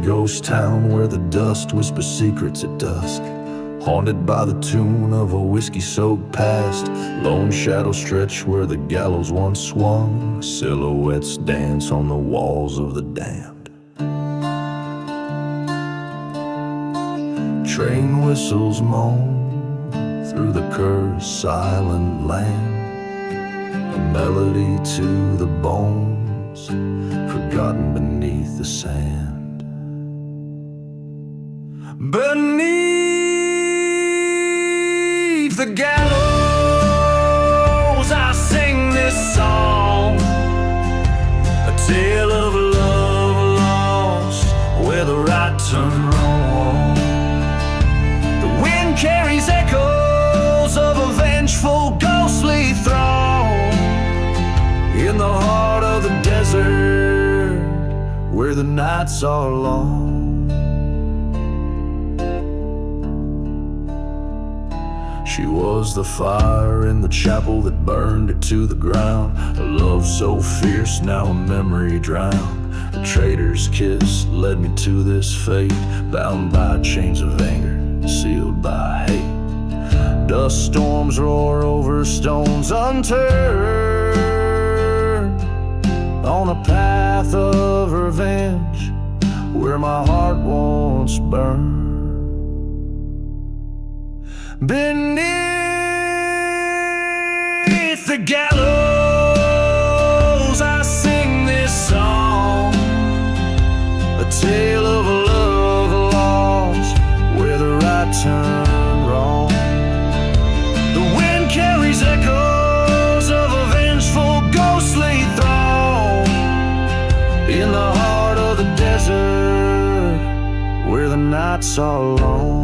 ghost town where the dust whispers secrets at dusk. Haunted by the tune of a whiskey-soaked past. Lone shadows stretch where the gallows once swung. Silhouettes dance on the walls of the damned. Train whistles moan through the cursed silent land. A melody to the bones, forgotten beneath the sand. Beneath the gallows I sing this song, a tale of love lost where the right turned wrong. The wind carries echoes of a vengeful ghostly throng in the heart of the desert where the nights are long. She was the fire in the chapel that burned it to the ground. A love so fierce, now a memory drowned. A traitor's kiss led me to this fate, bound by chains of anger, sealed by hate. Dust storms roar over stones unturned, on a path of revenge where my heart once burned. Beneath the gallows I sing this song, a tale of love lost where the right turned wrong. The wind carries echoes of a vengeful ghostly throng in the heart of the desert where the nights are long.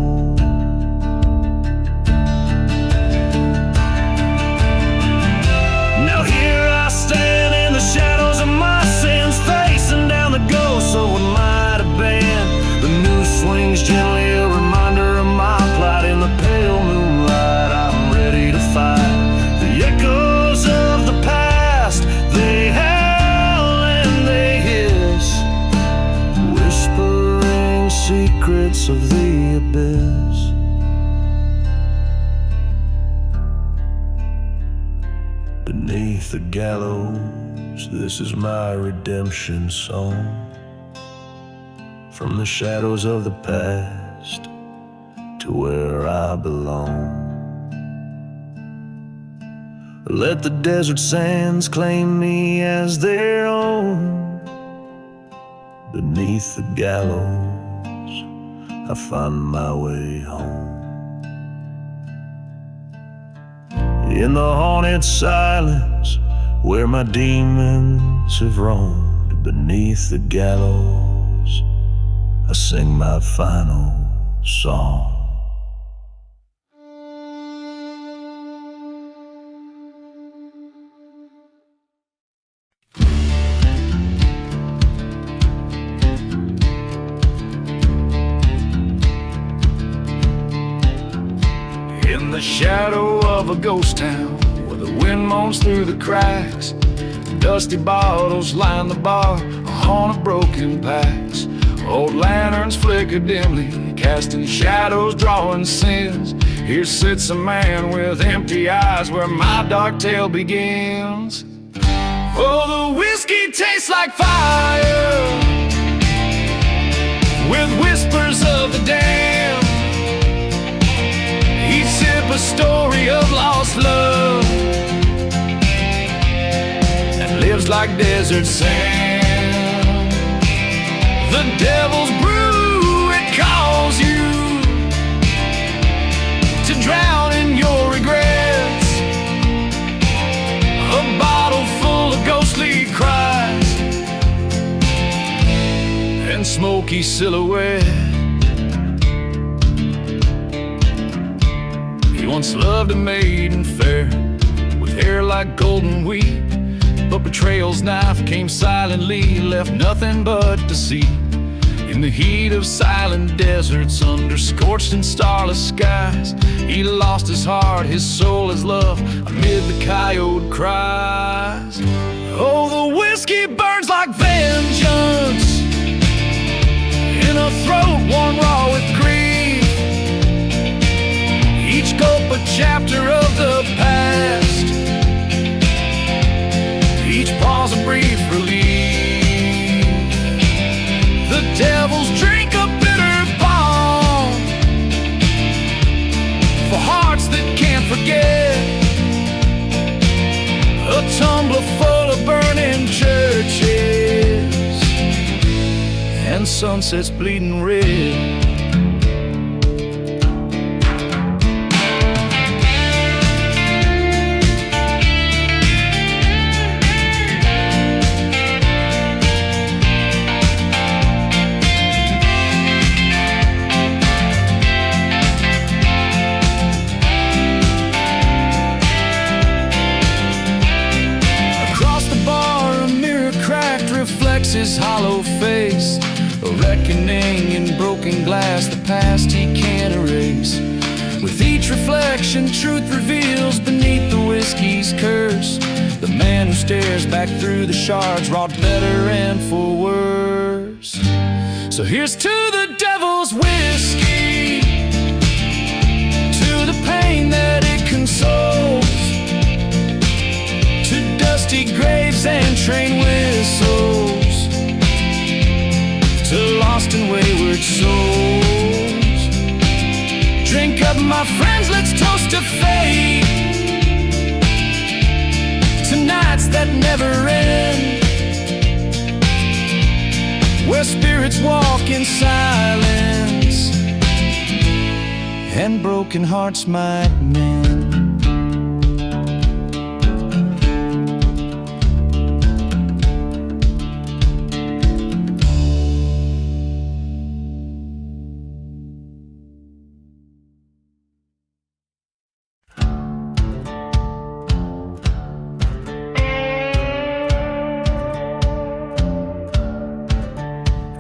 Stand in the shadows of my sins, facing down the ghosts of what might have been. The noose swings gently, a reminder of my plight. In the pale moonlight, I'm ready to fight. The echoes of the past, they howl and they hiss, whispering secrets of the abyss. Beneath the gallows, this is my redemption song. From the shadows of the past to where I belong. Let the desert sands claim me as their own. Beneath the gallows, I find my way home. In the haunted silence where my demons have roamed, beneath the gallows I sing my final song. In the shadow of a ghost town where the wind moans through the cracks, dusty bottles line the bar, a haunt of broken packs. Old lanterns flicker dimly, casting shadows, drawing sins. Here sits a man with empty eyes where my dark tale begins. Oh, the whiskey tastes like fire, with whispers of the damned. Each sip a story of lost love that lives like desert sand. The devil's brew, it calls you to drown in your regrets. A bottle full of ghostly cries and smoky silhouette. He once loved a maiden fair with hair like golden wheat, but betrayal's knife came silently, left nothing but deceit. In the heat of silent deserts, under scorched and starless skies, he lost his heart, his soul, his love, amid the coyote cries. Oh, the whiskey burns like vengeance in a throat worn raw with grief. Each gulp a chapter of the past, each pause a brief relief. The devil's drink a bitter balm for hearts that can't forget. A tumbler full of burning churches and sunsets bleeding red. His hollow face, a reckoning in broken glass, the past he can't erase. With each reflection, truth reveals beneath the whiskey's curse. The man who stares back through the shards wrought better and for worse. So here's to the devil's whiskey, to the pain that it consoles, to dusty graves and train whistles, to lost and wayward souls. Drink up, my friends, let's toast to fate, to nights that never end, where spirits walk in silence and broken hearts might mend.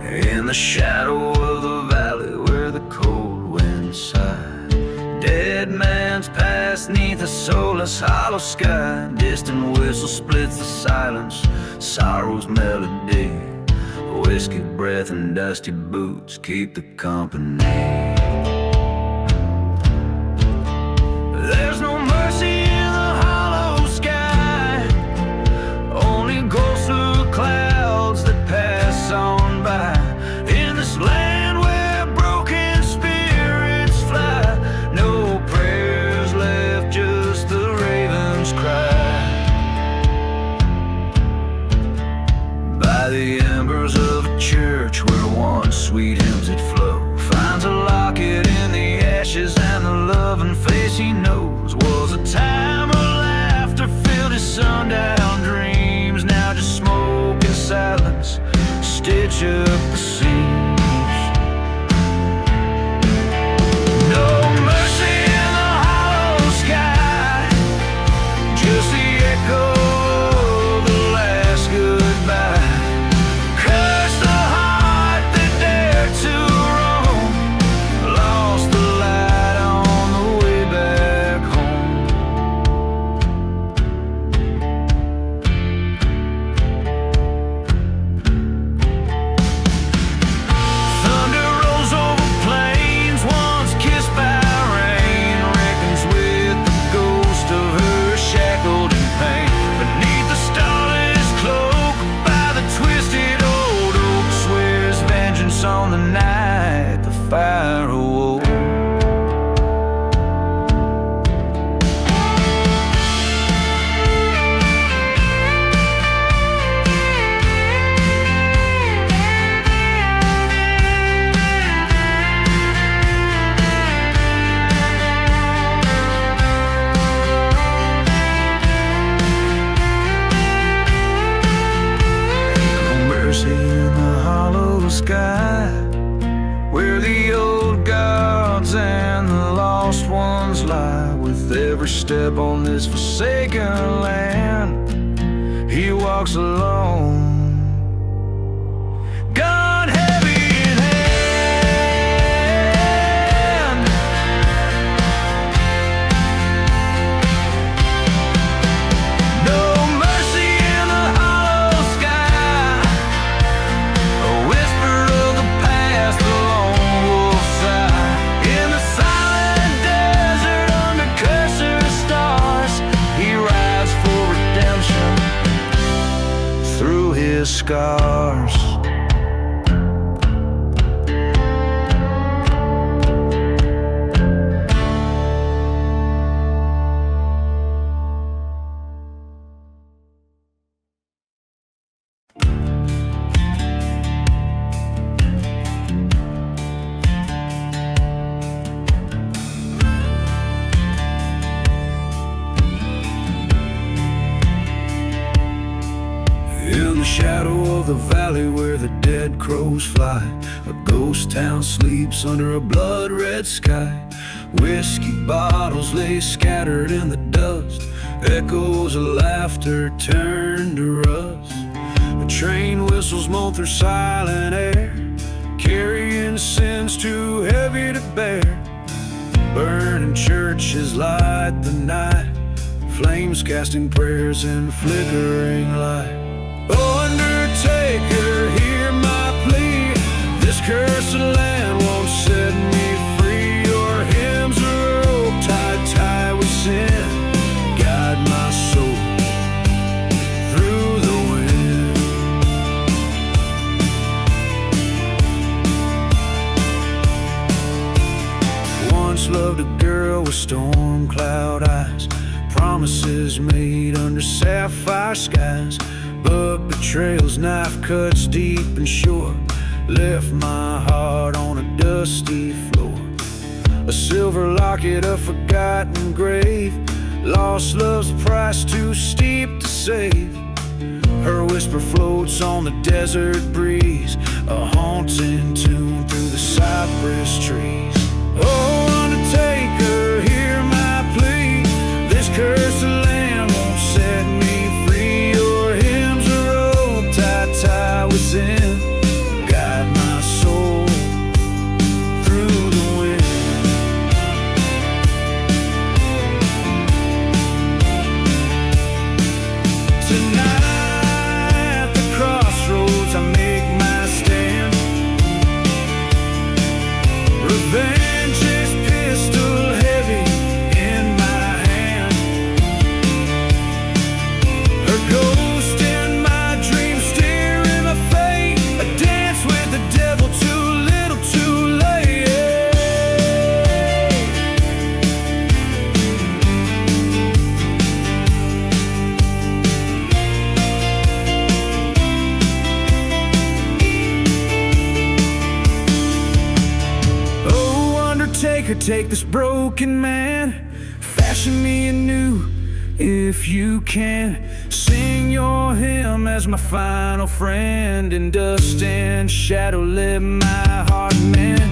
In the shadow of the valley where the cold winds sigh, dead man's past neath a soulless hollow sky. Distant whistle splits the silence, sorrow's melody. Whiskey breath and dusty boots keep the company. There's no mercy in the hollow sky, only ghostly clouds that pass on by. In this land where broken spirits fly, no prayers left, just the raven's cry. By the embers of a church where once sweet hymns had flow, finds a locket in the ashes, and the loving face he knows was a time of laughter filled his sundown dreams. Now just smoke and silence stitch up the seams. No mercy in the hollow sky, just the echo of the last goodbye. Curse the heart that dared to roam, lost the light on the way back home. Thunder rolls over plains once kissed by rain, reckons with the ghost of her shackled in pain. Beneath the starless cloak by the twisted old oak, swears vengeance on the night the fire awoke. No mercy in the hollow sky, where the old gods and the lost ones lie. With every step on this forsaken land, he walks alone, gun heavy in hand. No mercy in the hollow sky, a whisper of the past, the scars. In the shadow of the valley where the dead crows fly, a ghost town sleeps under a blood-red sky. Whiskey bottles lay scattered in the dust, echoes of laughter turn to rust. A train whistles moan through silent air, carrying sins too heavy to bear. Burning churches light the night, flames casting prayers in flickering light. Oh, undertaker, hear my plea. This cursed land won't set me free. Your hymns are a rope tied with sin. Guide my soul through the wind. Once loved a girl with storm cloud eyes, promises made under sapphire skies. But betrayal's knife cuts deep and sure, left my heart on a dusty floor. A silver locket, a forgotten grave, lost love's price too steep to save. Her whisper floats on the desert breeze, a haunting tune through the cypress trees. Oh, undertaker, hear my plea. This cursed land won't set me free. Your hymns are rope tied within. Guide my soul through the wind. Tonight at the crossroads I make my stand. Revenge is pistol heavy in my hand. Her ghost in my dreams steering my fate. I dance with the devil, too little too late. Oh, undertaker, take this broken man, fashion me anew if you can. Sing your hymn as my final friend. In dust and shadow let my heart mend.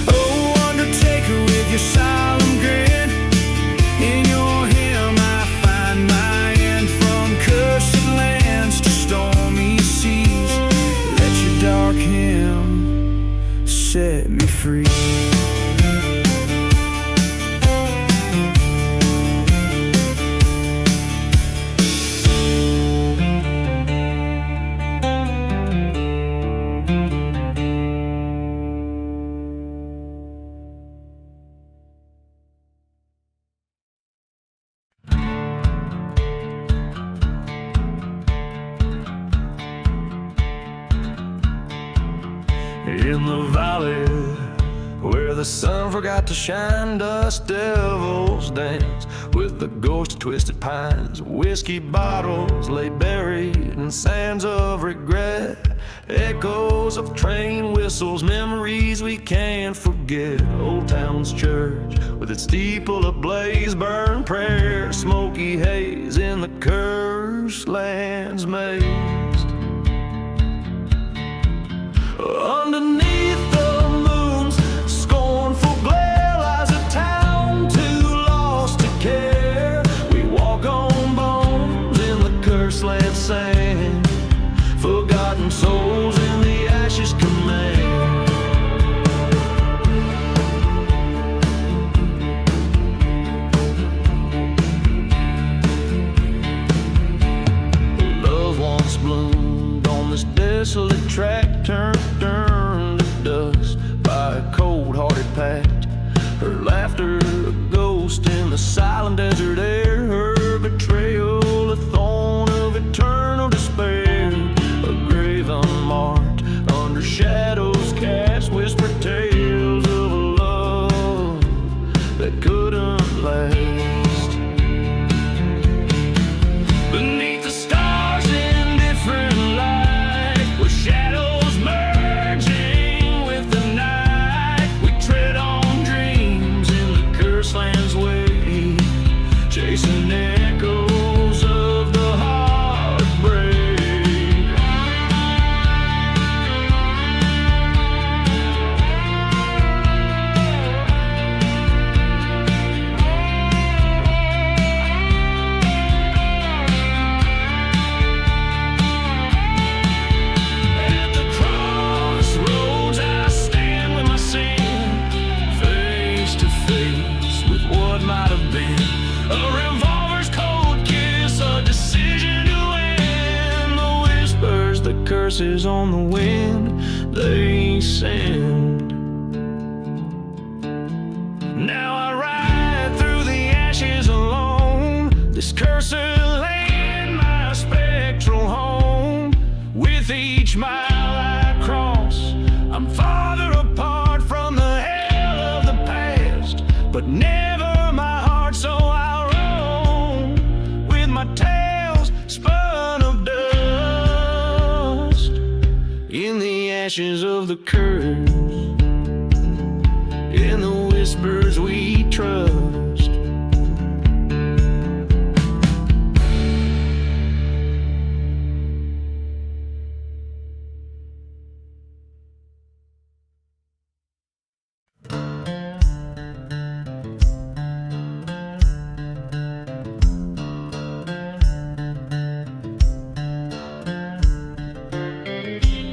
Oh, undertaker, with your solemn grin, in your hymn I find my end. From cursed lands to stormy seas, let your dark hymn set me free. In the valley where the sun forgot to shine, dust devils dance with the ghost of twisted pines. Whiskey bottles lay buried in sands of regret, echoes of train whistles, memories we can't forget. Old town's church with its steeple ablaze, burn prayer, smoky haze in the cursed land's maze. Underneath the moon's scornful glare lies a town too lost to care. We walk on bones in the cursed land sand, forgotten souls in the ashes command. Love once bloomed on this desolate track, turned to dust by a cold-hearted pact. Her laughter a ghost in the silent desert air, her betrayal a thorn of eternal despair. A grave face with what might have been a revolver's cold kiss, a decision to end. The whispers, the curses on the wind, they send. Now I ride through the ashes alone, this cursor laying my spectral home. With each mile I cross, I'm farther apart from the hell of the past, but never my heart, so I roam with my tails spun of dust in the ashes of the curse, in the whispers we trust.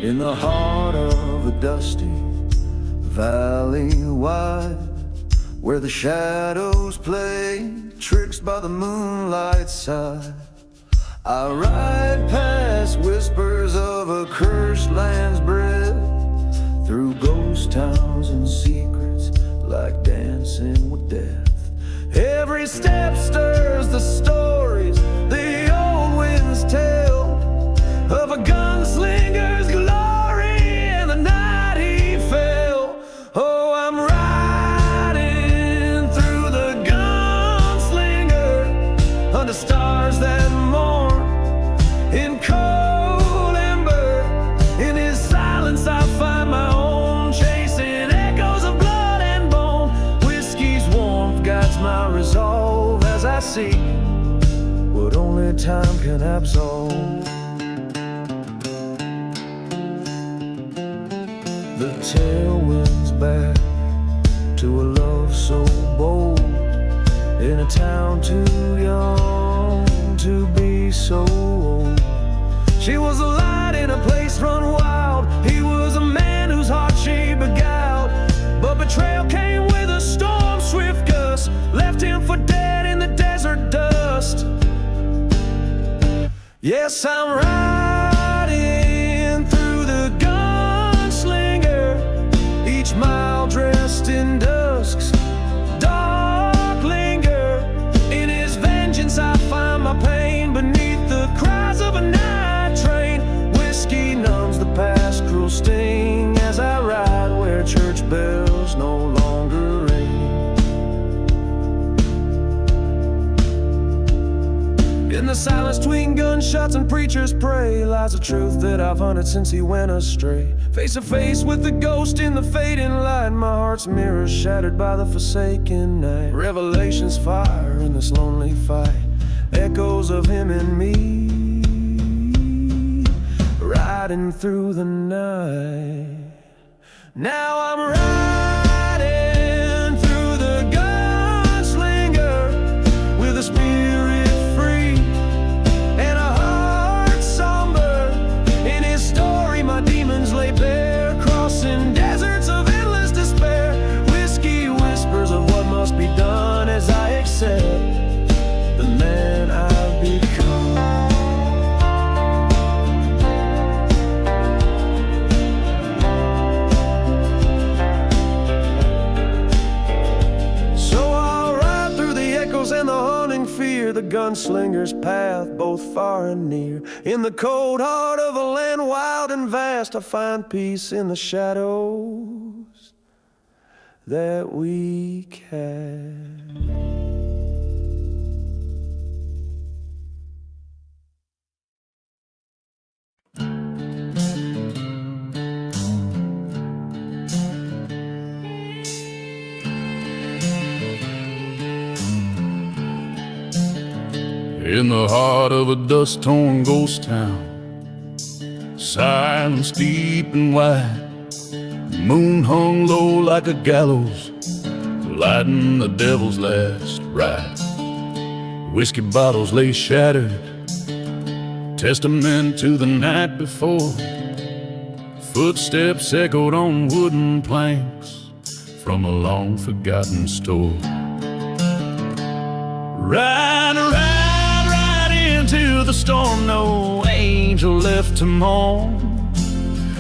In the heart of a dusty valley wide, where the shadows play tricks by the moonlight's side, I ride past whispers of a cursed land's breath, through ghost towns and secrets like dancing with death. Every step stirs the stories the old winds tell of a gunslinger's glory and the night he fell. Oh, I'm riding through the gunslinger under stars that mourn in cold ember. In his silence I find my own, chasing echoes of blood and bone. Whiskey's warmth guides my resolve as I seek what only time can absolve. The tale winds back to a love so bold, in a town too young to be so old. She was a light in a place run wild, he was a man whose heart she beguiled. But betrayal came with a storm, swift gust left him for dead in the desert dust. Yes, I'm riding through the gunslinger, each mile dressed in dusk's dark linger. In his vengeance I find my pain beneath the cries of a night train. Whiskey numbs the past cruel sting as I ride where church bells no longer ring. In the silence between gunshots and preachers pray lies a truth that I've hunted since he went astray. Face to face with the ghost in the fading light, my heart's mirror shattered by the forsaken night. Revelations fire in this lonely fight, echoes of him and me, riding through the night. Now I'm riding through the gunslinger with a spirit free and a heart somber. In his story my demons lay bare, crossing deserts of endless despair. Whiskey whispers of what must be done as I accept the man I've become. And the haunting fear, the gunslinger's path, both far and near. In the cold heart of a land wild and vast, I find peace in the shadows that we cast. In the heart of a dust-torn ghost town, silence deep and wide, the moon hung low like a gallows, lighting the devil's last ride. Whiskey bottles lay shattered, testament to the night before. Footsteps echoed on wooden planks, from a long-forgotten store. Ride into the storm, no angel left to mourn.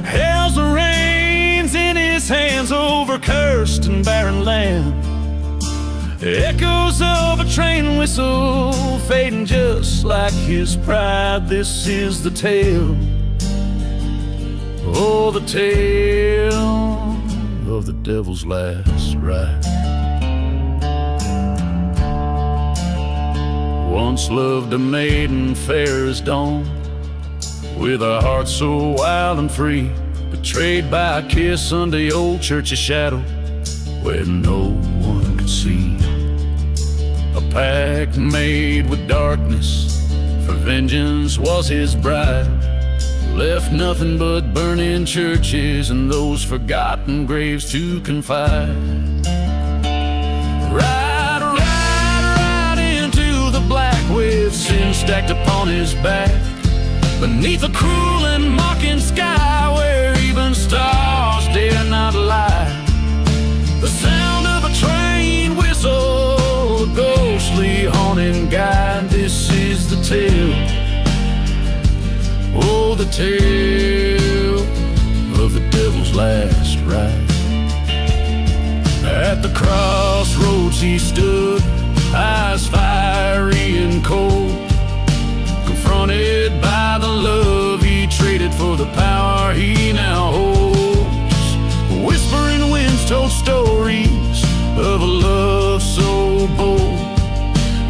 Hell's the reins in his hands over cursed and barren land. Echoes of a train whistle fading just like his pride. This is the tale, oh, the tale of the devil's last ride. Once loved a maiden fair as dawn, with a heart so wild and free, betrayed by a kiss under the old church's shadow, where no one could see. A pact made with darkness, for vengeance was his bride. Left nothing but burning churches and those forgotten graves to confide. Ride into the black with sin stacked upon his back, beneath a cruel and mocking sky where even stars dare not lie. The sound of a train whistle, a ghostly haunting guide. This is the tale, oh, the tale of the devil's last ride. At the crossroads he stood, eyes fiery and cold, confronted by the love he traded for the power he now holds. Whispering winds told stories of a love so bold.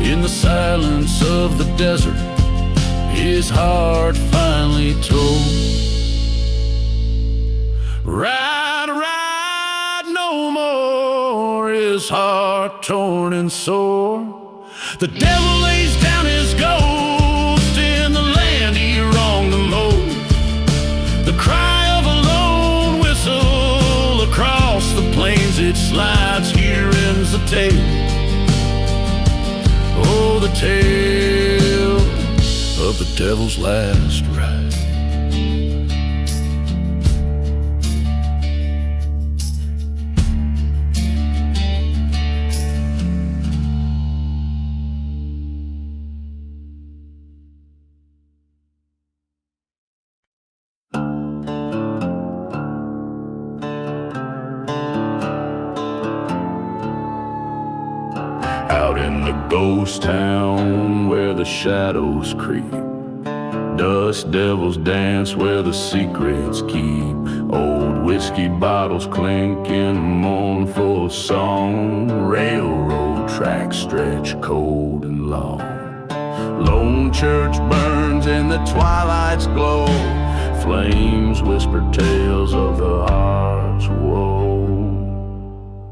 In the silence of the desert, his heart finally told. Ride no more, his heart torn and sore. The devil lays down his ghost in the land he wronged the most. The cry of a lone whistle across the plains it slides. Here ends the tale, oh, the tale of the devil's last ride. Out in the ghost town where the shadows creep, dust devils dance where the secrets keep. Old whiskey bottles clinking, mournful song. Railroad tracks stretch cold and long. Lone church burns in the twilight's glow. Flames whisper tales of the heart's woe.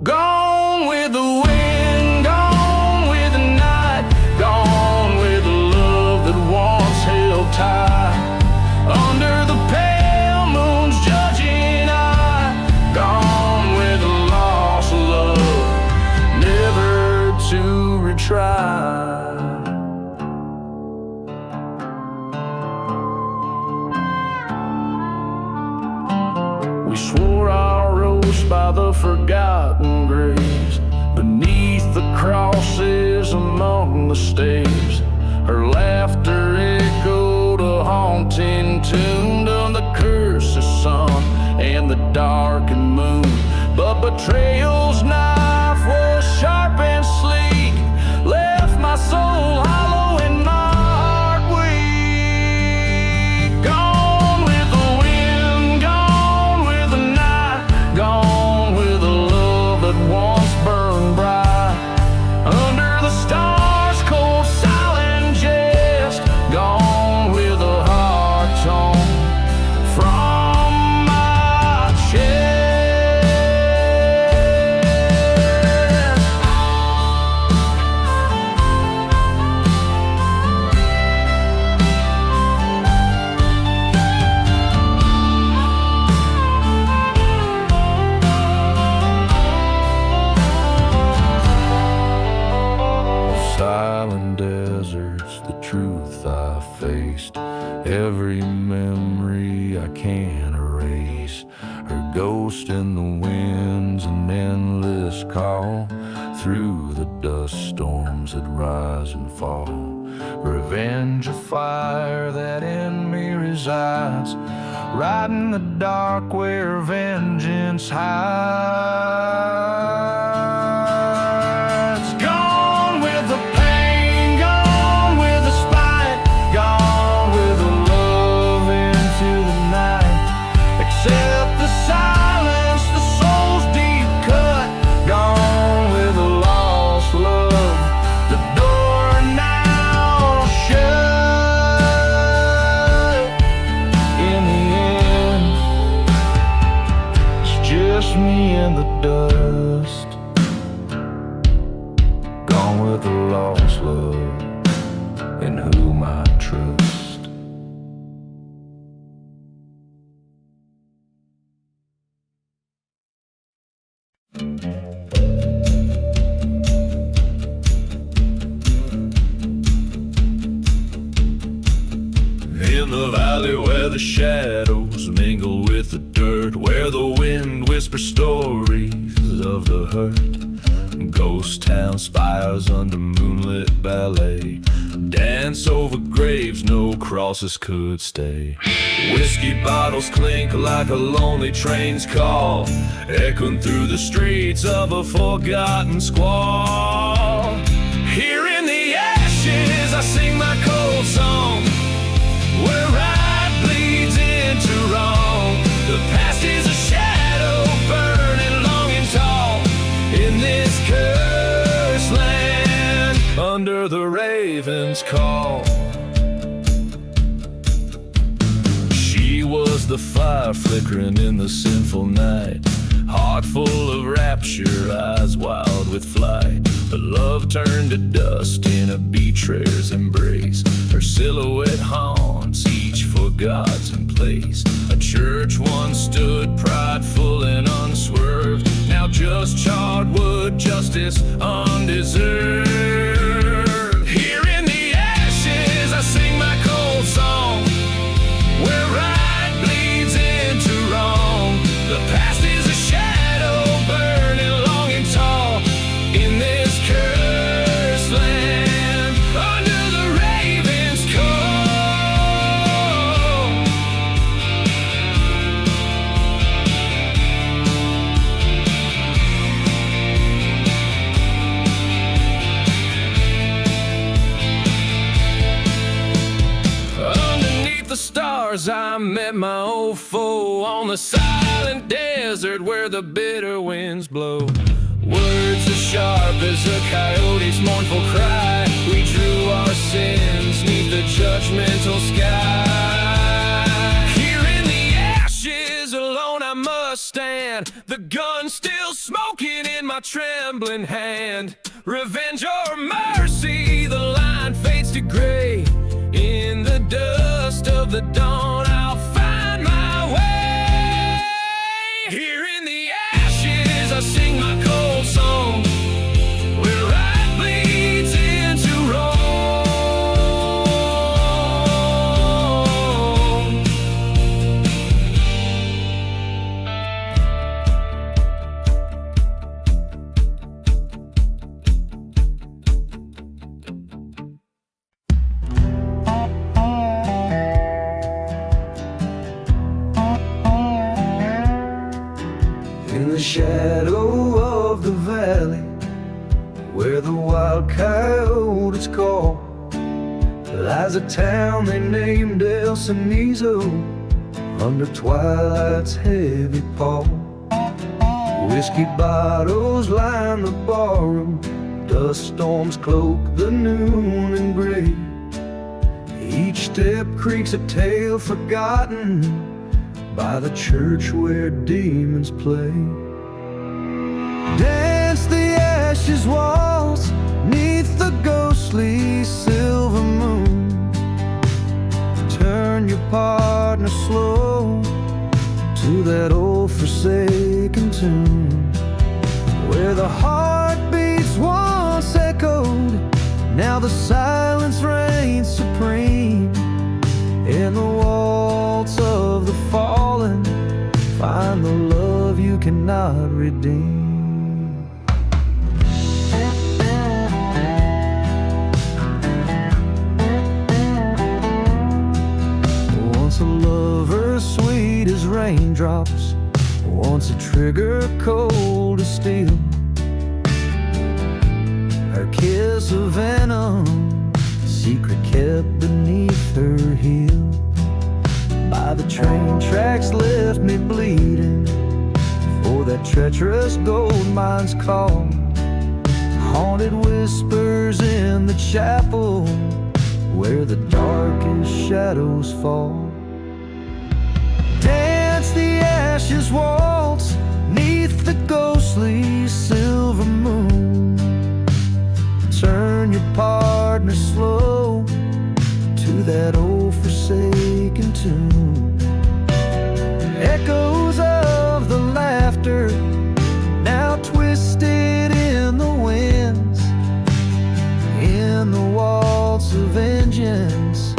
Gone with the wind, gone with the night, gone with the love that once held tight. Under the pale moon's judging eye, gone with the lost love, never to retry. We swore our oaths by the forgotten graves, beneath the crosses among the staves. Her laughter echoed a haunting tune of the cursed sun and the darkened moon. But betrayal's knife was sharp and sleek, left my soul hollow and my heart weak. Gone with the wind, gone with the night, gone with the love that once burned bright. Under the stars' cold silent jest, gone with a heart torn from my chest. Silent deserts, the truth I faced, every memory I can't erase. Her ghost in the winds, an endless call through the dust storms that rise and fall. Revenge, a fire that in me resides, right in the dark where vengeance hides. Gone with the pain, gone with the spite, gone with the love into the night. Accept the silence, the soul's deep cut, gone with the lost love. The door now shut. In the end, it's just me and the dust, gone with the lost love in whom I trust. In the valley where the shadows mingle with the dirt, where the wind whispers stories of the hurt. Ghost town spires under moonlit ballet, dance over graves no crosses could stay. Whiskey bottles clink like a lonely train's call, echoing through the streets of a forgotten squall. Here in the ashes I sing my cold song, where right bleeds into wrong. The past is a shadow burning long and tall in this cursed land under the raven's call. She was the fire flickering in the sinful night, heart full of rapture, eyes wild with flight. But love turned to dust in a betrayer's embrace. Her silhouette haunts each forgotten place. A church once stood prideful and unswerved, now just charred wood, justice undeserved. Here in the ashes I sing my cold song, where right bleeds into wrong. The past is a shadow burning long and tall in this cursed land under the raven's call. Underneath the stars I met my old foe, on the silent desert where the bitter winds blow. Words as sharp as a coyote's mournful cry, we drew our sins neath the judgmental sky. Here in the ashes alone I must stand, the gun still smoking in my trembling hand. Revenge or mercy, the line fades to gray. In the dust of the dawn I'll find my way. Here in the ashes I sing my cold song, where right bleeds into wrong. In the shadow of the valley, where the wild coyotes call, lies a town they named El Cenizo, under twilight's heavy pall. Whiskey bottles line the barroom, dust storms cloak the noon and gray. Each step creaks a tale forgotten by the church where demons play. Dance the ashes walls neath the ghostly silver moon. Turn your partner slow to that old forsaken tune, where the heartbeats once echoed, now the silence reigns supreme. In the waltz of the fallen, find the love you cannot redeem. raindrops, once a trigger cold as steel. Her kiss of venom, secret kept beneath her heel. By the train tracks left me bleeding, for that treacherous gold mine's call. Haunted whispers in the chapel, where the darkest shadows fall. Dance the ashes waltz, neath the ghostly silver moon. Turn your partner slow to that old forsaken tune. Echoes of the laughter, now twisted in the winds. In the waltz of vengeance,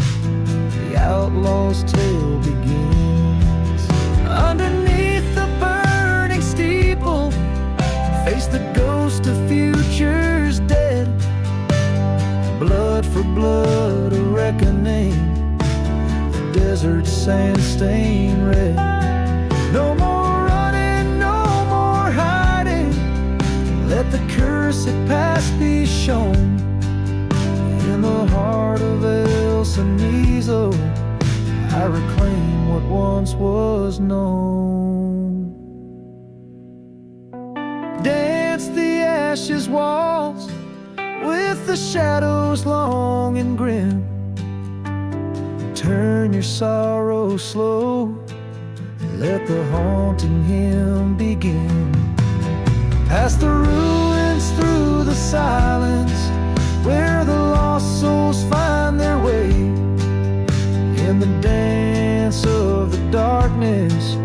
the outlaw's tale begins. Underneath the burning steeple, face the ghost of futures dead. Blood for blood, a reckoning, the desert sand stained red. No more running, no more hiding, let the cursed past be shown. In the heart of El Cenizo, I reclaim what once was known. Dance the ashes waltz, with the shadows long and grim. Turn your sorrow slow, let the haunting hymn begin. Past the ruins, through the silence, where the lost souls find their way. In the dance of the darkness,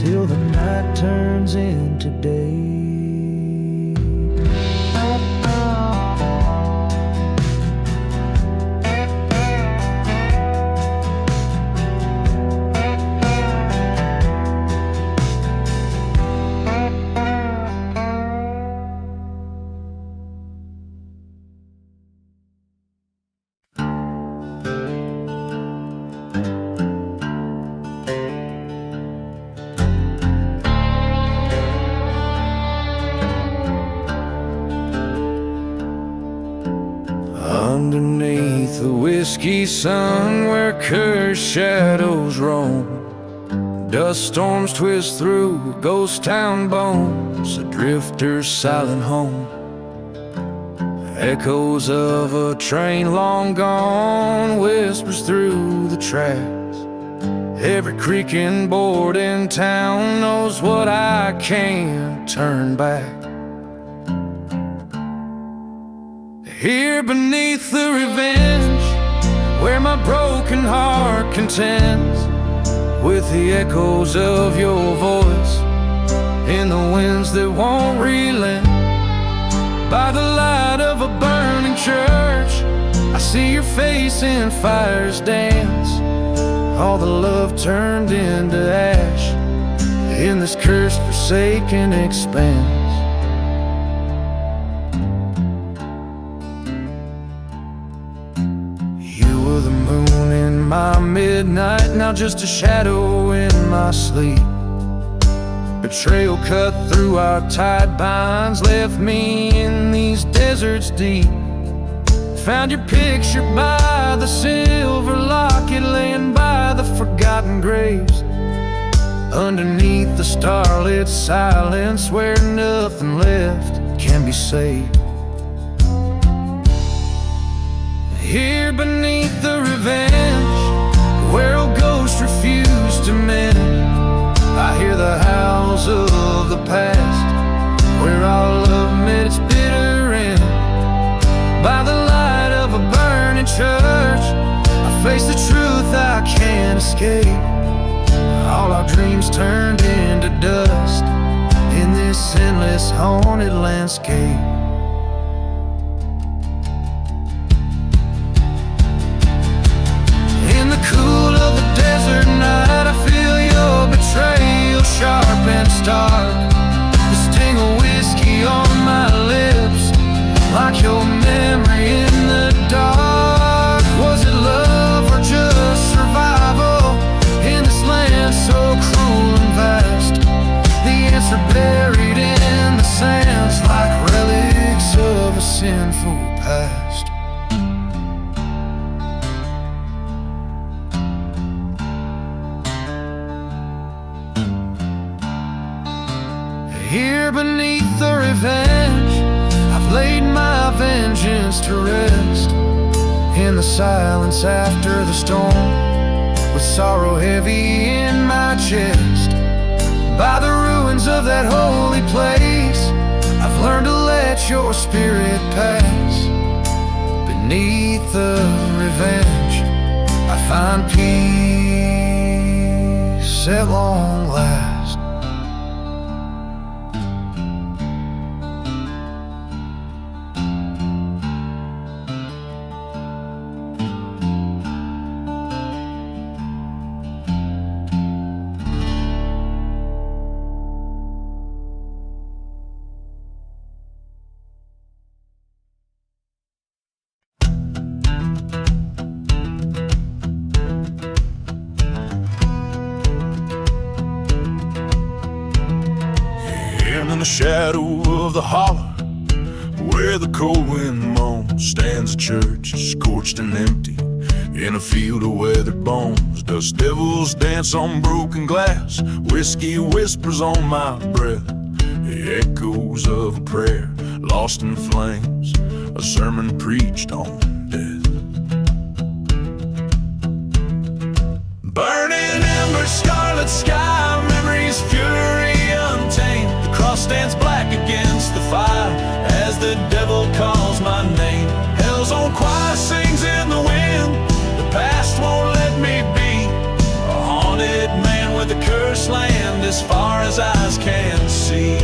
till the night turns into day. Underneath the whiskey sun, where cursed shadows roam, dust storms twist through ghost town bones, a drifter's silent home. Echoes of a train long gone, whispers through the tracks. Every creaking board in town knows what I can't turn back. Here beneath the revenge, where my broken heart contends with the echoes of your voice in the winds that won't relent. By the light of a burning church, I see your face in fire's dance. All the love turned into ash in this cursed forsaken expanse. My midnight, now just a shadow in my sleep. A trail cut through our tide binds, left me in these deserts deep. Found your picture by the silver locket, laying by the forgotten graves. Underneath the starlit silence, where nothing left can be saved. Here beneath the revenge, where old ghosts refuse to mend, I hear the howls of the past, where our love met its bitter end. By the light of a burning church, I face the truth I can't escape. All our dreams turned into dust in this endless haunted landscape. Cool of the desert night, I feel your betrayal sharp and stark. The sting of whiskey on my lips, like your memory in the dark. Was it love or just survival in this land so cruel and revenge. I've laid my vengeance to rest in the silence after the storm, with sorrow heavy in my chest. By the ruins of that holy place, I've learned to let your spirit pass. Beneath the revenge, I find peace at long last. In the shadow of the holler, where the cold wind moans, stands a church, scorched and empty, in a field of weathered bones. Dust devils dance on broken glass, whiskey whispers on my breath, the echoes of a prayer lost in flames, a sermon preached on death. Burning embers, scarlet sky, memories, fury untamed. The cross stands black against the fire as the devil calls my name. Hell's own choir sings in the wind, the past won't let me be a haunted man with a cursed land as far as eyes can see.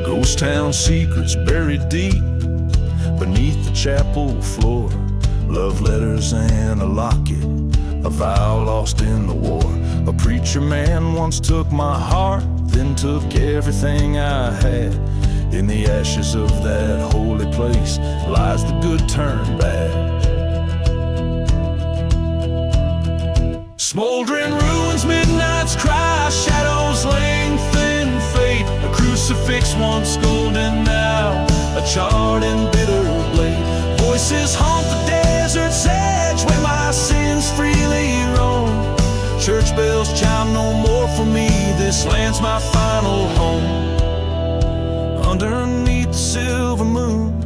Ghost town secrets buried deep beneath the chapel floor, love letters and a locket, a vow lost in the war. A preacher man once took my heart, then took everything I had. In the ashes of that holy place lies the good turn bad. Smoldering ruins, midnight's cry, shadows lengthen fate. A crucifix once golden, now a charred and bitter blade. Voices haunt the desert's edge where my sins freely roam. Church bells chime no more for me, this land's my final home. Underneath the silver moon,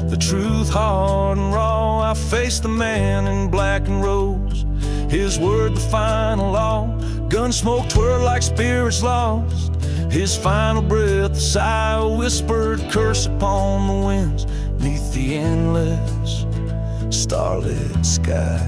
the truth hard and raw, I face the man in black and rose, his word the final law. Gun smoke twirled like spirits lost, his final breath a sigh, a whispered curse upon the winds neath the endless starlit sky.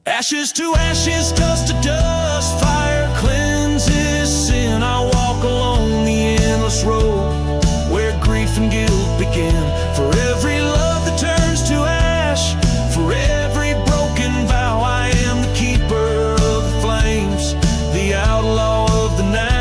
Ashes to ashes, dust to dust, fire cleanses sin. I walk along the endless road where grief and guilt begin. For every love that turns to ash, for every broken vow, I am the keeper of the flames, the outlaw of the night.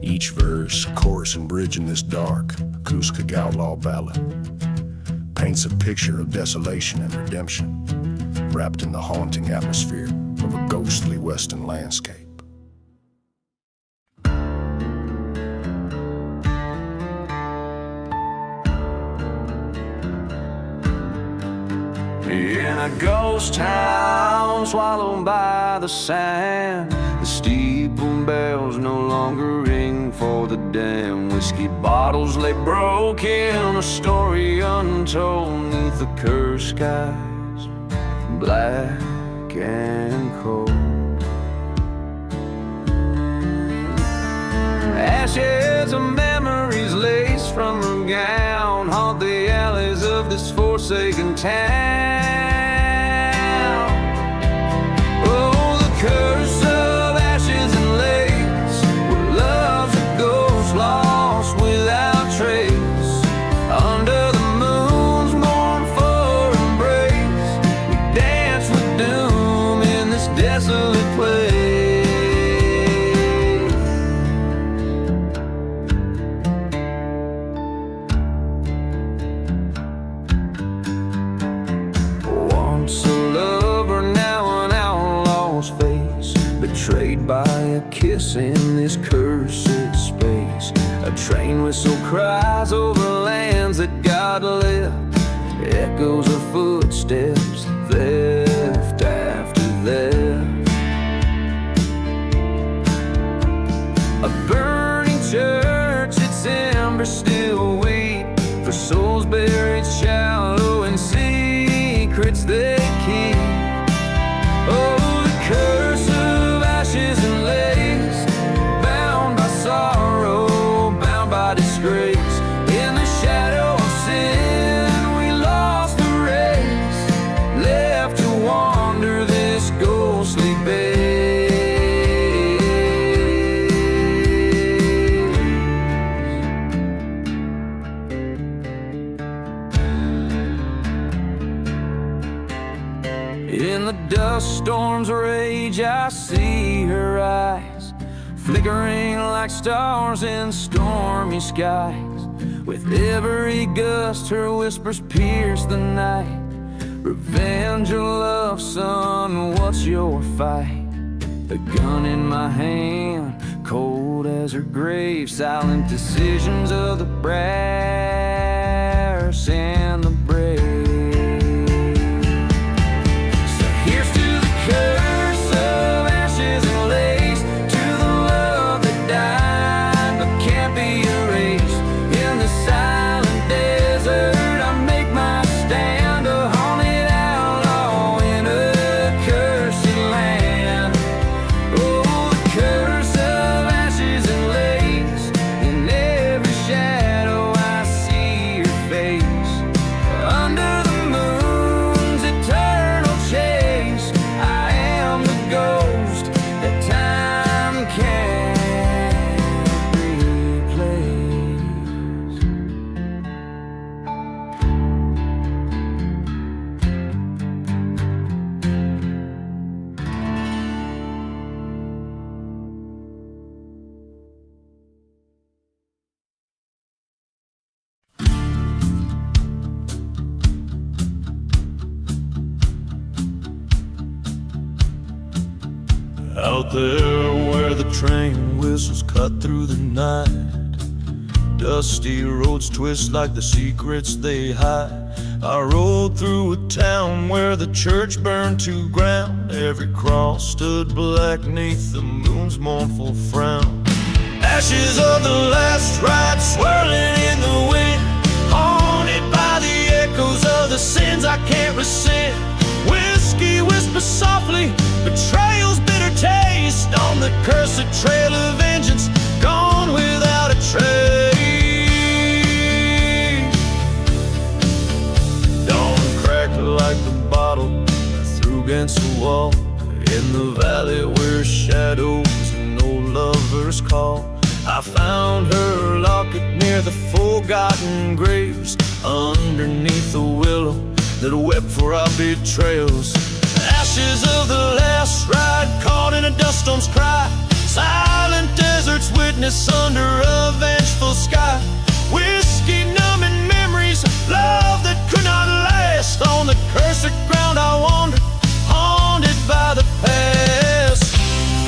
Each verse, chorus, and bridge in this dark acoustic outlaw ballad paints a picture of desolation and redemption, wrapped in the haunting atmosphere of a ghostly western landscape. In a ghost town swallowed by the sand, the steeple bells no longer ring for the damn. Whiskey bottles lay broken, a story untold neath the cursed skies, black and cold. Ashes of memories laced from her gown haunt the alleys of this forsaken town. Oh, the curse of ashes and lace, where love's a ghost lost without trace. Under the moon's mournful embrace, we dance with doom in this desolate place. bliss in this cursed space. A train whistle cries over lands that God left, echoes of footsteps, theft after theft. A burning church, its embers still weep for souls buried shallow in secrets they keep. Oh, the curse of ashes and lace, bound by sorrow, bound by disgrace. In the shadow of sin, we lost the race, left to wander this ghostly bay. In the dust storm's rage, I see her eyes, flickering like stars in stormy skies. With every gust, her whispers pierce the night. Revenge or love, son, what's your fight? A gun in my hand, cold as her grave, silent decisions of the brass and the brave. So here's to the curse of ashes and lace, to the love that died but can't be erased. In the silent desert, I make my stand, a haunted outlaw in a cursed land. Oh, the curse of ashes and lace, in every shadow I see your face. Under the moon's eternal chase, I am the ghost that time can't replace. Out there where the train whistles cut through the night, dusty roads twist like the secrets they hide. I rode through a town where the church burned to ground. Every cross stood black neath the moon's mournful frown. Ashes of the last ride swirling in the wind, haunted by the echoes of the sins I can't rescind. Whiskey whispers softly, betrayal's bitter taste on the cursed trail of vengeance, gone without a trace. Dawn cracked like the bottle I threw against the wall, in the valley where shadows and old lovers call. I found her locket near the forgotten graves, underneath the willow that wept for our betrayals. Ashes of the last ride, caught in a dust storm's cry. Silent deserts witness under a vengeful sky. Whiskey numbing memories, love that could not last. On the cursed ground I wandered, haunted by the past.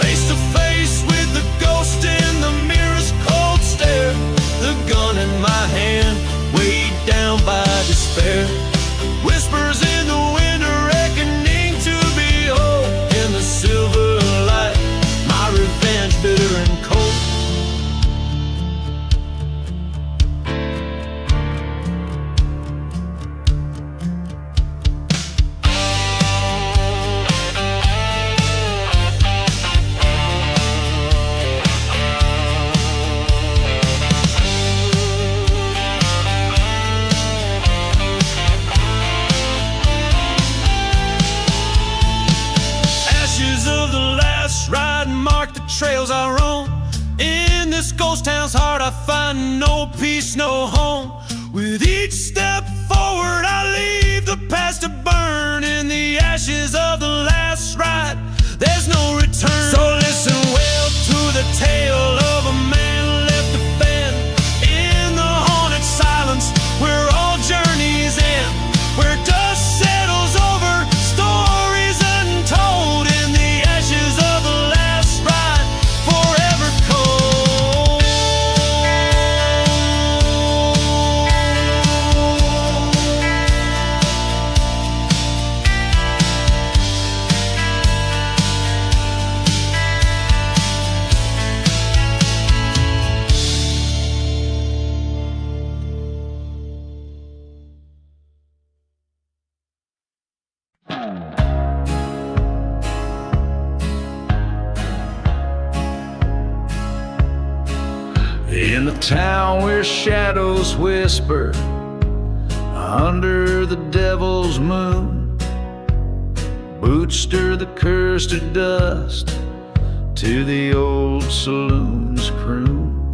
Face to face with the ghost in the mirror's cold stare. The gun in my hand, weighed down by despair. Whispers in the wind, a reckoning to behold. In the silver light, my revenge bitter and cold. Trails I roam, in this ghost town's heart I find no peace, no home. With each step forward I leave the past to burn in the ashes of the last ride. There's no return. So listen well to the tale of a man left to bend in the haunted silence where all journeys end, where dust settles over stories untold. In the ashes of the last ride, forever In the town where shadows whisper under the devil's moon, boots stir the curse to dust to the old saloon's croon.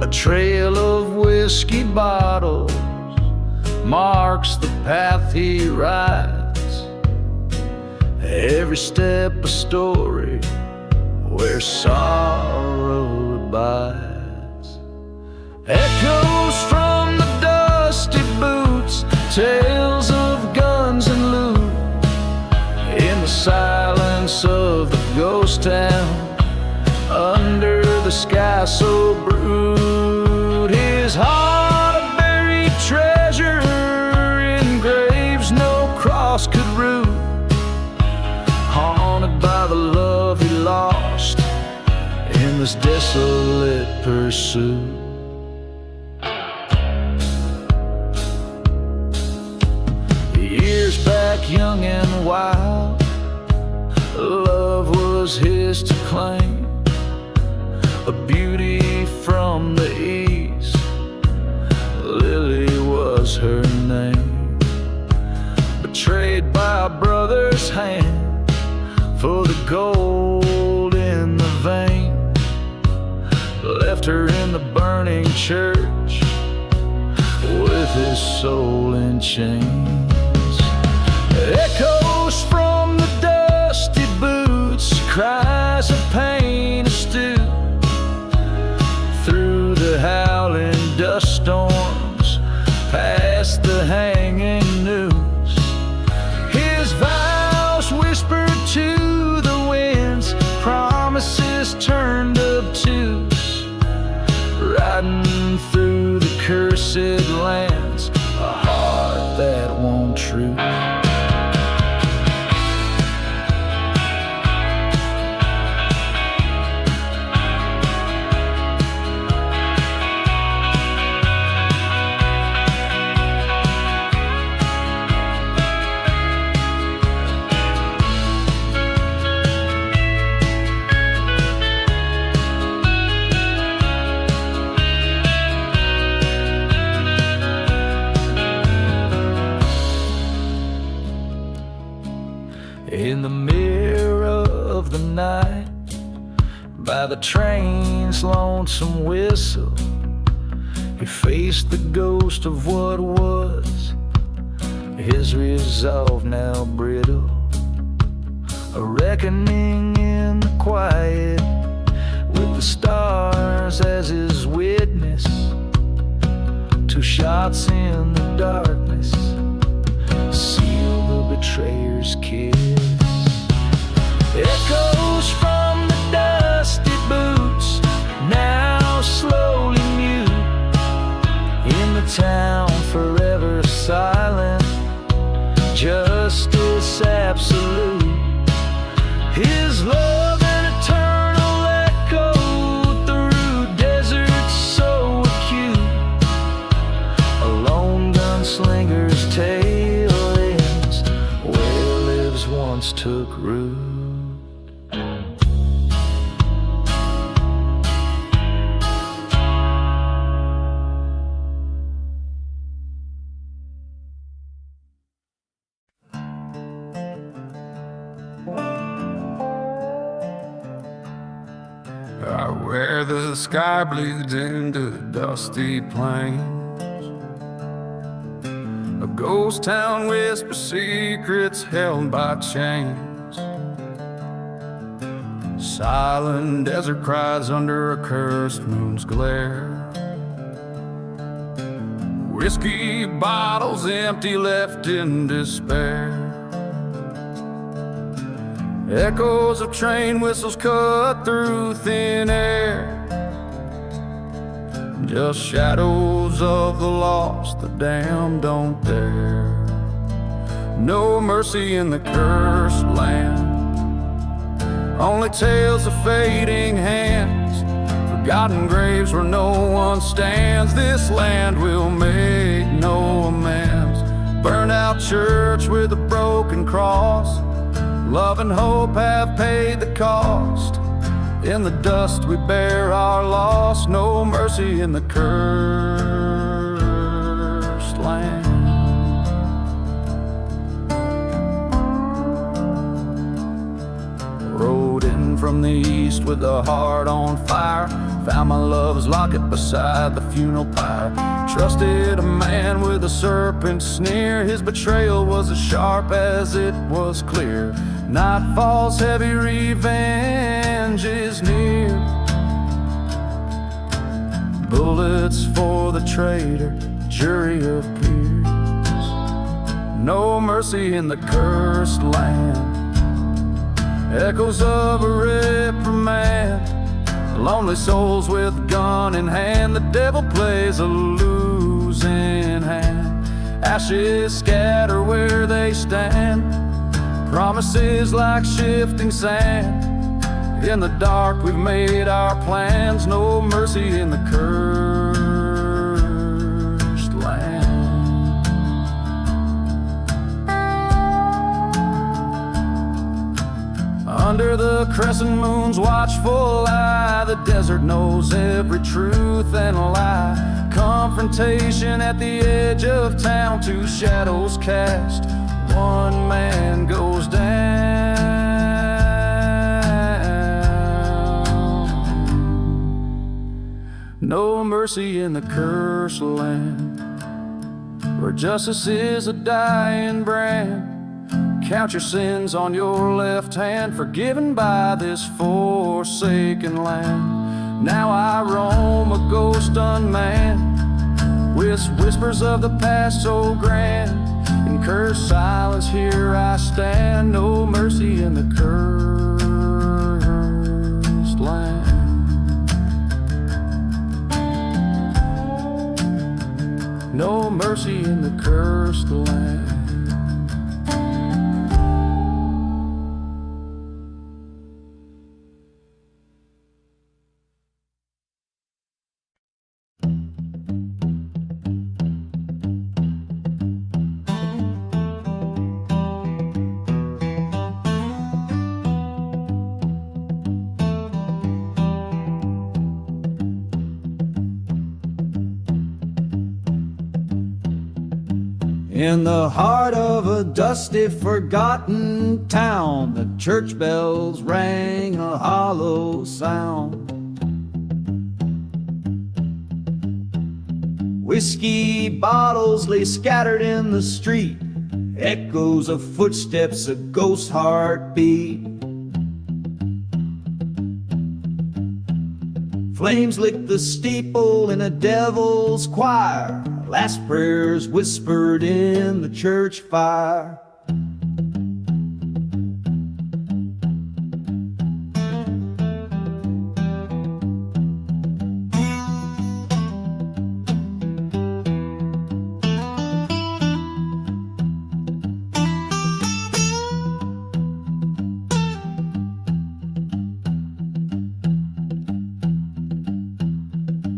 A trail of whiskey bottles marks the path he rides, every step a story where sorrow abides. Echoes from the dusty boots, tales of guns and loot, in the silence of the ghost town, under the sky so brewed. His heart a buried treasure in graves no cross could root, haunted by the love he lost in this desolate pursuit. Years back, young and wild, love was his to claim, a beauty from the east, Lily was her name. Betrayed by a brother's hand for the gold in the vein, left her in the burning church with his soul in chains. Echoes from the dusty boots, cries of pain astute, through the howling dust storms, past the hanging noose. His vows whispered to the winds, promises turned obtuse, riding through the cursed lands, a heart that won't truce. In the mirror of the night, by the train's lonesome whistle, he faced the ghost of what was, his resolve now brittle. A reckoning in the quiet, with the stars as his witness. 2 shots in the darkness seal the betrayer's kiss. Echoes from the dusty boots, now slowly mute, in the town forever silent, justice absolute. His love an eternal echo through deserts so acute. A lone gunslinger's tale ends where lives once took root. Where the sky bleeds into dusty plains, a ghost town whispers secrets held by chains. Silent desert cries under a cursed moon's glare. Whiskey bottles empty, left in despair. Echoes of train whistles cut through thin air. Just shadows of the lost, the damned don't dare. No mercy in the cursed land, only tales of fading hands, forgotten graves where no one stands. This land will make no amends. Burned out church with a broken cross, love and hope have paid the cost. In the dust we bear our loss, no mercy in the cursed land. Rode in from the east with a heart on fire. Found my love's locket beside the funeral pyre. Trusted a man with a serpent sneer. His betrayal was as sharp as it was clear. Nightfall's heavy revenge is near. Bullets for the traitor, jury of peers. No mercy in the cursed land. Echoes of a reprimand. Lonely souls with gun in hand. The devil plays a losing hand. Ashes scatter where they stand. Promises like shifting sand. In the dark we've made our plans. No mercy in the cursed land. Under the crescent moon's watchful eye, the desert knows every truth and lie. Confrontation at the edge of town, two shadows cast. One man goes down. No mercy in the cursed land, where justice is a dying brand. Count your sins on your left hand, forgiven by this forsaken land. Now I roam a ghost unmanned, with whispers of the past so grand. In cursed silence here I stand. No mercy in the cursed land. No mercy in the cursed land. In the heart of a dusty, forgotten town, the church bells rang a hollow sound. Whiskey bottles lay scattered in the street, echoes of footsteps, a ghost heartbeat. Flames licked the steeple in a devil's choir, last prayers whispered in the church fire.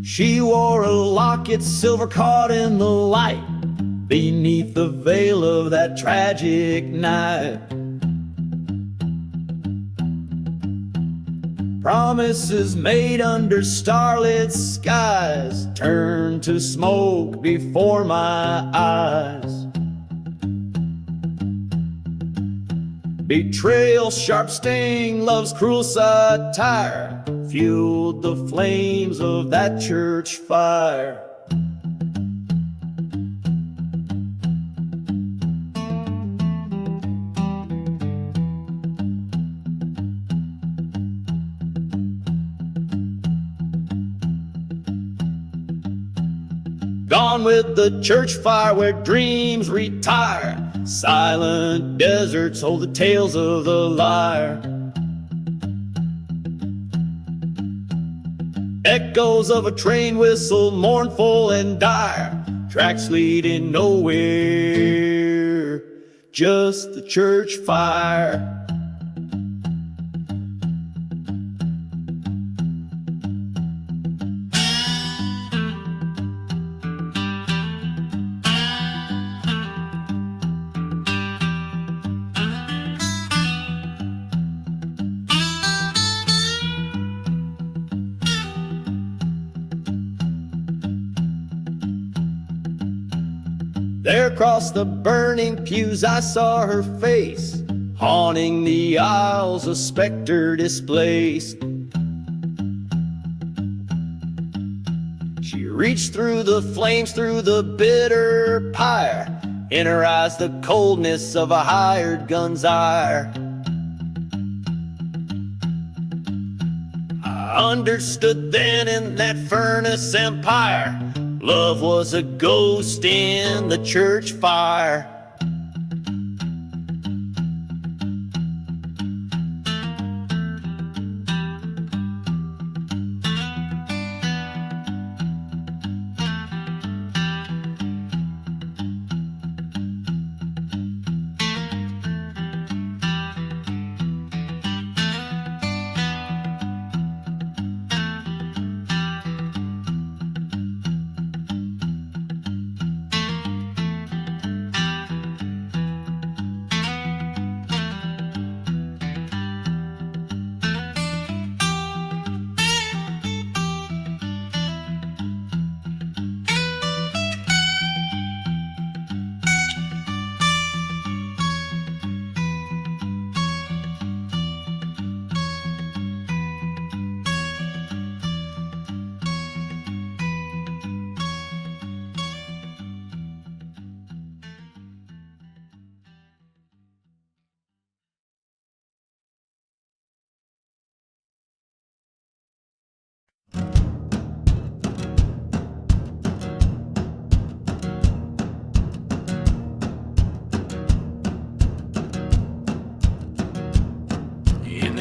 She wore a locket, silver caught in the light, beneath the veil of that tragic night. Promises made under starlit skies turned to smoke before my eyes. Betrayal, sharp sting, love's cruel satire fueled the flames of that church fire. Gone with the church fire where dreams retire. Silent deserts hold the tales of the liar. Echoes of a train whistle, mournful and dire. Tracks leading nowhere, just the church fire. There across the burning pews I saw her face, haunting the aisles, a specter displaced. She reached through the flames, through the bitter pyre, in her eyes the coldness of a hired gun's ire. I understood then in that furnace empire, love was a ghost in the church fire.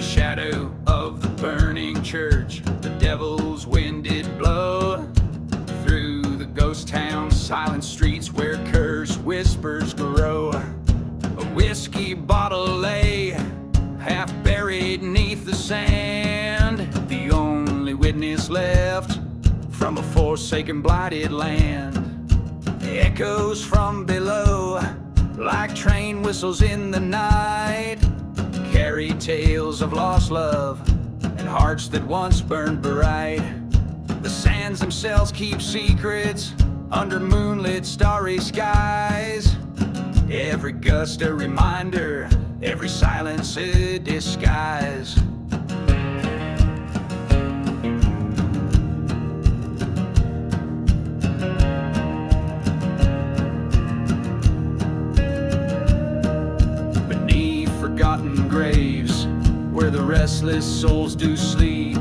Shadow of the burning church, the devil's wind did blow through the ghost town, silent streets where cursed whispers grow. A whiskey bottle lay half buried neath the sand, the only witness left from a forsaken blighted land. The echoes from below, like train whistles in the night, carry tales of lost love and hearts that once burned bright. The sands themselves keep secrets under moonlit starry skies. Every gust a reminder, every silence a disguise. Forgotten graves, where the restless souls do sleep,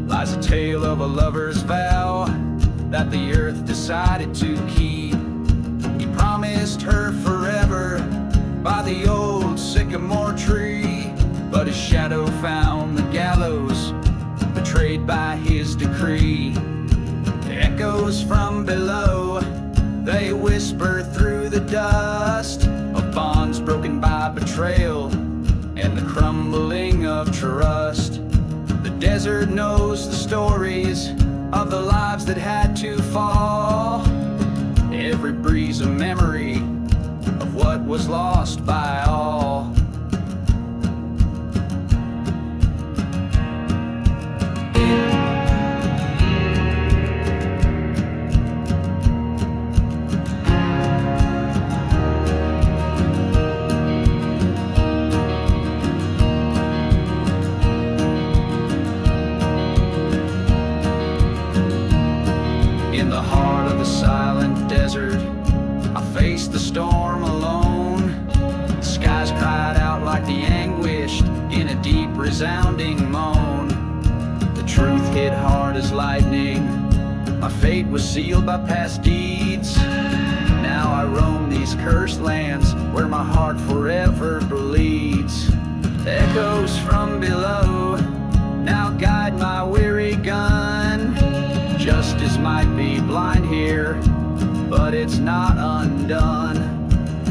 lies a tale of a lover's vow that the earth decided to keep. He promised her forever by the old sycamore tree, but his shadow found the gallows, betrayed by his decree. The echoes from below, they whisper through the dust of bonds broken by betrayal and the crumbling of trust. The desert knows the stories of the lives that had to fall. Every breeze a memory of what was lost by all. In the heart of the silent desert, I faced the storm alone. The skies cried out like the anguished in a deep resounding moan. The truth hit hard as lightning, my fate was sealed by past deeds. Now I roam these cursed lands where my heart forever bleeds. Echoes from below now guide my weary gun. Justice might be blind here, but it's not undone.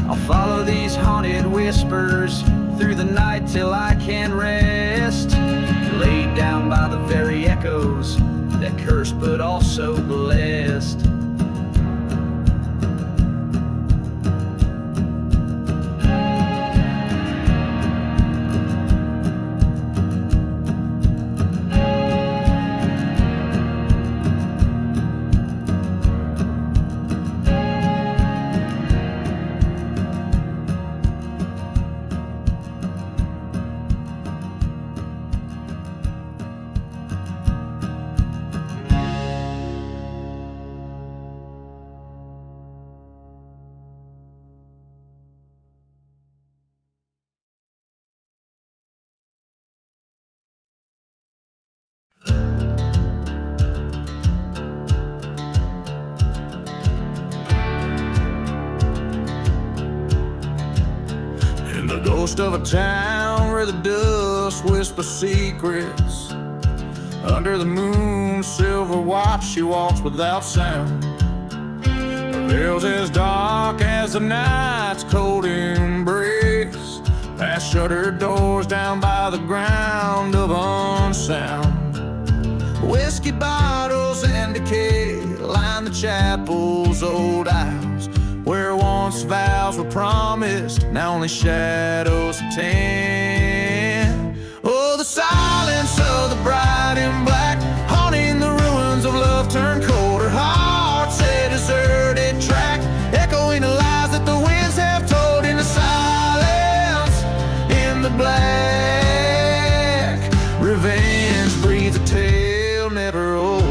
I'll follow these haunted whispers through the night till I can rest, laid down by the very echoes that curse but also blessed. ghost of a town where the dust whispers secrets. Under the moon's silver watch, she walks without sound. Her veil's as dark as the night's cold embrace. Past shuttered doors down by the ground of unsound. Whiskey bottles and decay line the chapel's old aisles, where once vows were promised, now only shadows attend. Oh, the silence of the bride in black, haunting the ruins of love turned cold. Her heart's a deserted track, echoing the lies that the winds have told. In the silence, in the black, revenge breathes a tale never old.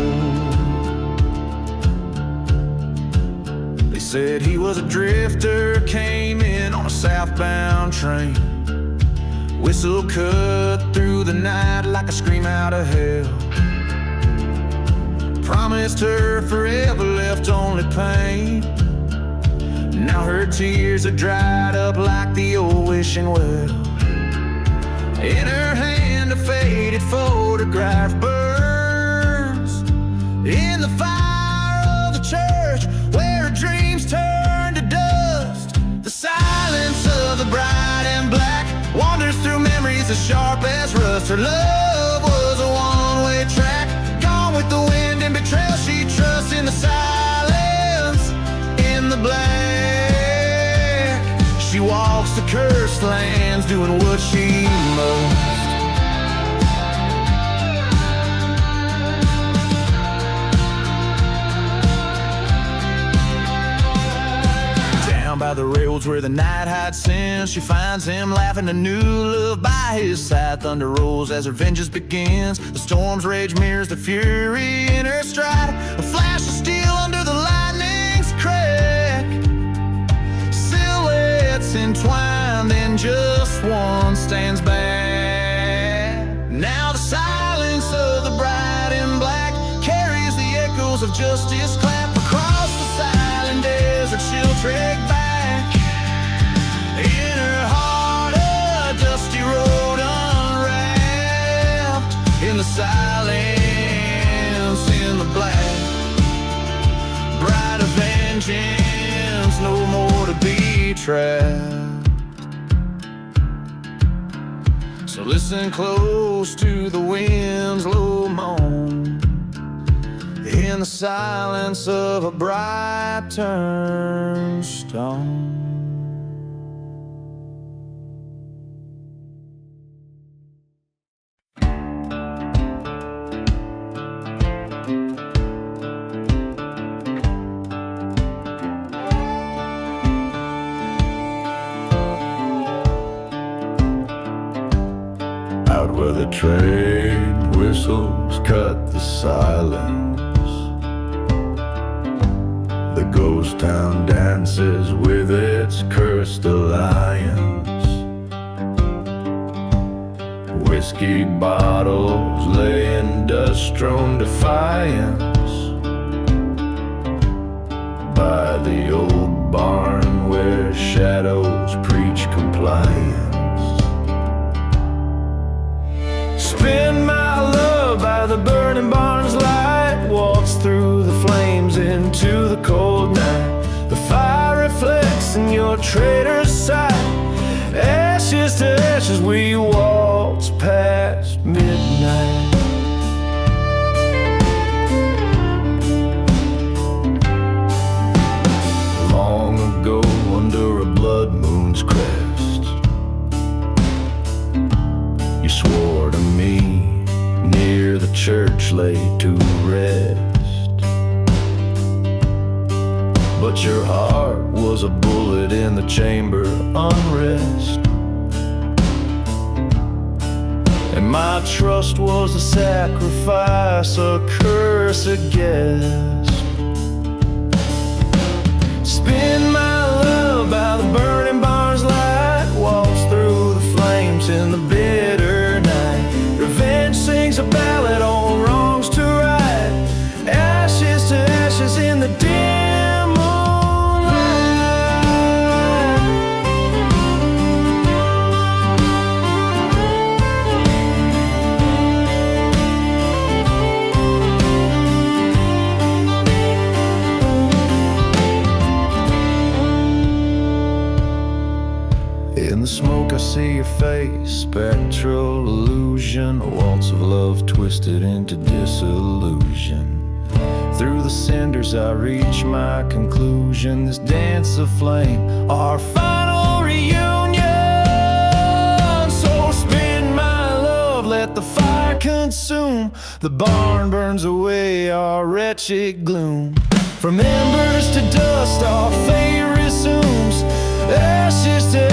They said he was a drifter, came in on a southbound train. Whistle cut through the night like a scream out of hell. Promised her forever, left only pain. Now her tears are dried up like the old wishing well. In her hand a faded photograph burns in the fire of the church where her dreams turn to dust. The silence of the bride in black wanders through memories as sharp as rust. Her love was a one-way track, gone with the wind and betrayal. She trusts in the silence, in the black. She walks the cursed lands, doing what she must. By the rails where the night hides sin, she finds him laughing a new love by his side. Thunder rolls as her vengeance begins. The storm's rage mirrors the fury in her stride. A flash of steel under the lightning's crack. Silhouettes entwined, then just one stands back. Now the silence of the bride in black carries the echoes of justice clap across the silent desert. She'll trek back. In her heart, a dusty road unwrapped. In the silence, in the black, bride of vengeance, no more to be trapped. So listen close to the wind's low moan. In the silence of a bright turned stone. Out where the train whistles cut the silence, the ghost town dances with its cursed alliance. Whiskey bottles lay in dust-strewn defiance by the old barn where shadows preach compliance. Spin my love by the burning barn's light, walks through the flames into the cold night. The fire reflects in your traitor's sight. Ashes to ashes we waltz past midnight. Long ago under a blood moon's crest, you swore to me near the church laid to rest. But your heart was a bullet in the chamber unrest, and my trust was a sacrifice, a curse, a guess. Spin my love by the burning barn's light, walks through the flames in the bitter night. Revenge sings a ballad on wrongs to right. Ashes to ashes in the dim moonlight. place, spectral illusion, a waltz of love twisted into disillusion. Through the cinders I reach my conclusion, this dance of flame, our final reunion. So spin my love, let the fire consume, the barn burns away our wretched gloom. From embers to dust our fate resumes, ashes to